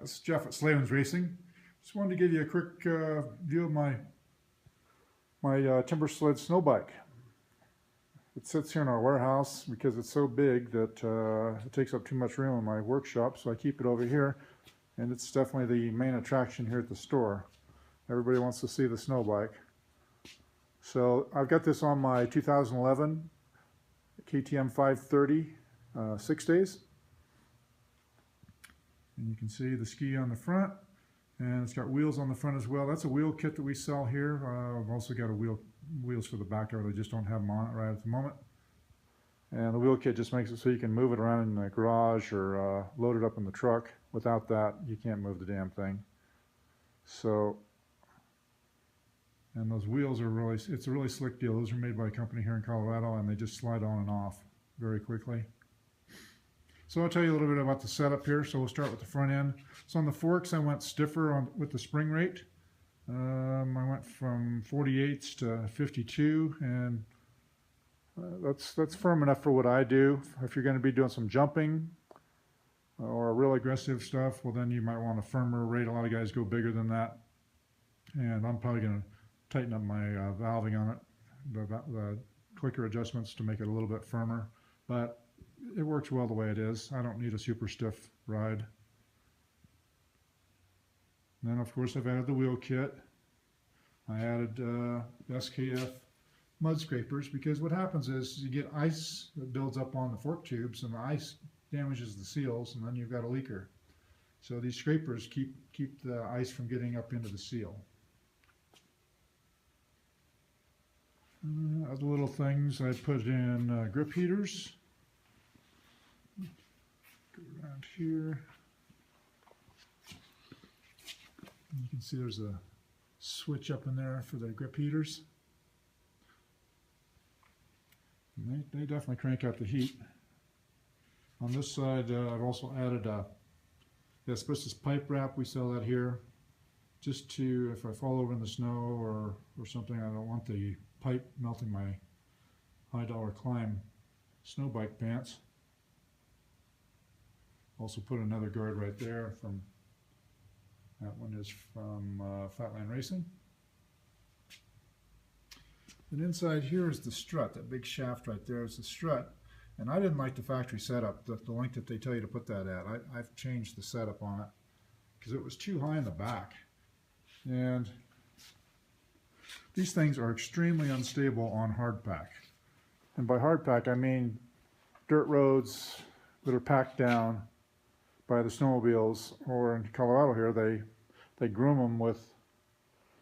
This is Jeff at Slavens Racing. Just wanted to give you a quick view of my Timbersled Snowbike. It sits here in our warehouse because it's so big that it takes up too much room in my workshop, so I keep it over here, and it's definitely the main attraction here at the store. Everybody wants to see the Snowbike. So I've got this on my 2011 KTM 530 6 days. And you can see the ski on the front, and it's got wheels on the front as well. That's a wheel kit that we sell here. I've also got wheels for the back of it. I just don't have them on it right at the moment. And the wheel kit just makes it so you can move it around in the garage or load it up in the truck. Without that, you can't move the damn thing. So, and those wheels are really, it's a really slick deal. Those are made by a company here in Colorado, and they just slide on and off very quickly. So I'll tell you a little bit about the setup here. So we'll start with the front end. So on the forks, I went stiffer with the spring rate. I went from 48s to 52, and that's firm enough for what I do. If you're going to be doing some jumping or real aggressive stuff, well then you might want a firmer rate. A lot of guys go bigger than that, and I'm probably going to tighten up my valving on it, the clicker adjustments to make it a little bit firmer, but it works well the way it is. I don't need a super stiff ride. And then of course I've added the wheel kit. I added SKF mud scrapers, because what happens is you get ice that builds up on the fork tubes, and the ice damages the seals, and then you've got a leaker. So these scrapers keep the ice from getting up into the seal. Other little things, I put in grip heaters. Go around here. You can see there's a switch up in there for the grip heaters. And they definitely crank out the heat. On this side, I've also added asbestos pipe wrap. We sell that here, just to, if I fall over in the snow or something, I don't want the pipe melting my high-dollar climb snow bike pants. Also put another guard right there from, that one is from Flatland Racing. And inside here is the strut. That big shaft right there is the strut. And I didn't like the factory setup, the length that they tell you to put that at. I've changed the setup on it because it was too high in the back. And these things are extremely unstable on hardpack. And by hardpack, I mean dirt roads that are packed down by the snowmobiles, or in Colorado here, they groom them with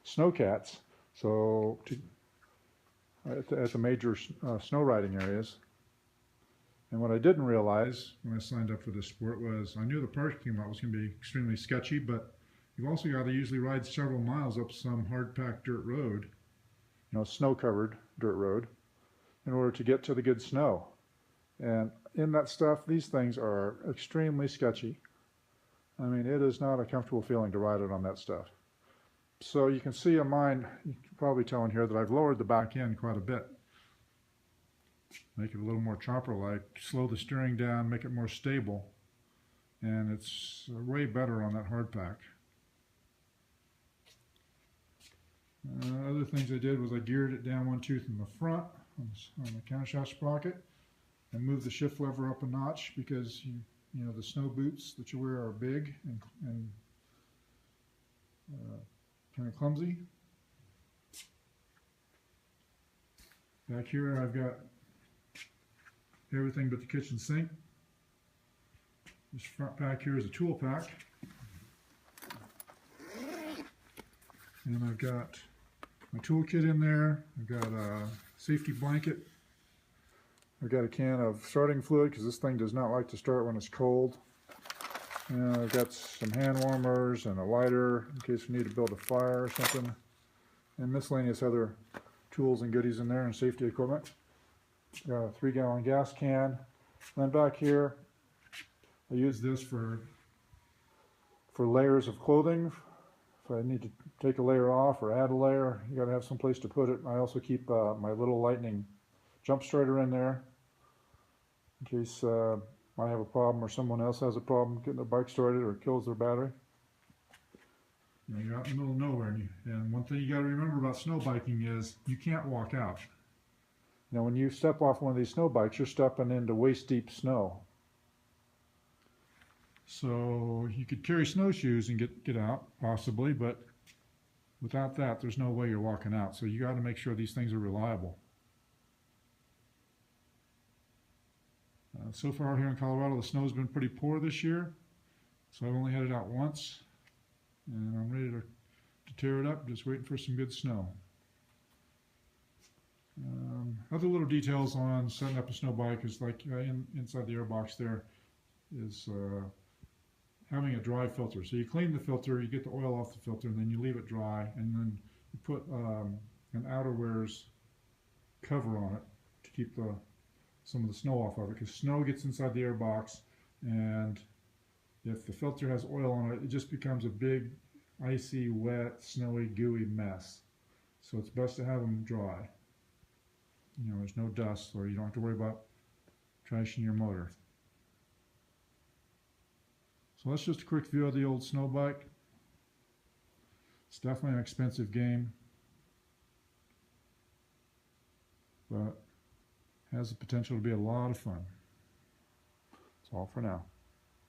snowcats. So at the major snow riding areas. And what I didn't realize when I signed up for this sport was I knew the parking lot was going to be extremely sketchy, but you've also got to usually ride several miles up some hard-packed dirt road, snow-covered dirt road, in order to get to the good snow. And in that stuff, these things are extremely sketchy. I mean, it is not a comfortable feeling to ride it on that stuff. So you can see on mine, you can probably tell in here that I've lowered the back end quite a bit. Make it a little more chopper-like, slow the steering down, make it more stable. And it's way better on that hardpack. Other things I did was I geared it down one tooth in the front on the countershaft sprocket, and moved the shift lever up a notch because the snow boots that you wear are big and kind of clumsy. Back here I've got everything but the kitchen sink. This front pack here is a tool pack. And I've got my toolkit in there. I've got a safety blanket. I've got a can of starting fluid because this thing does not like to start when it's cold. And I've got some hand warmers and a lighter in case we need to build a fire or something. And miscellaneous other tools and goodies in there and safety equipment. Got a 3-gallon gas can. And then back here, I use this for layers of clothing. If I need to take a layer off or add a layer, you got to have some place to put it. I also keep my little lightning jump starter in there in case I have a problem or someone else has a problem getting their bike started or kills their battery. You know, you're out in the middle of nowhere, and one thing you got to remember about snow biking is you can't walk out. Now, when you step off one of these snow bikes, you're stepping into waist-deep snow. So you could carry snowshoes and get out, possibly, but without that, there's no way you're walking out. So you got to make sure these things are reliable. So far here in Colorado, the snow's been pretty poor this year. So I've only had it out once, and I'm ready to tear it up, just waiting for some good snow. Other little details on setting up a snow bike is like inside the airbox there is having a dry filter. So you clean the filter, you get the oil off the filter, and then you leave it dry, and then you put an outerwear's cover on it to keep some of the snow off of it, because snow gets inside the airbox, and if the filter has oil on it, it just becomes a big, icy, wet, snowy, gooey mess. So it's best to have them dry. You know, there's no dust, or you don't have to worry about trashing your motor. So that's just a quick view of the old snow bike. It's definitely an expensive game, but has the potential to be a lot of fun. That's all for now.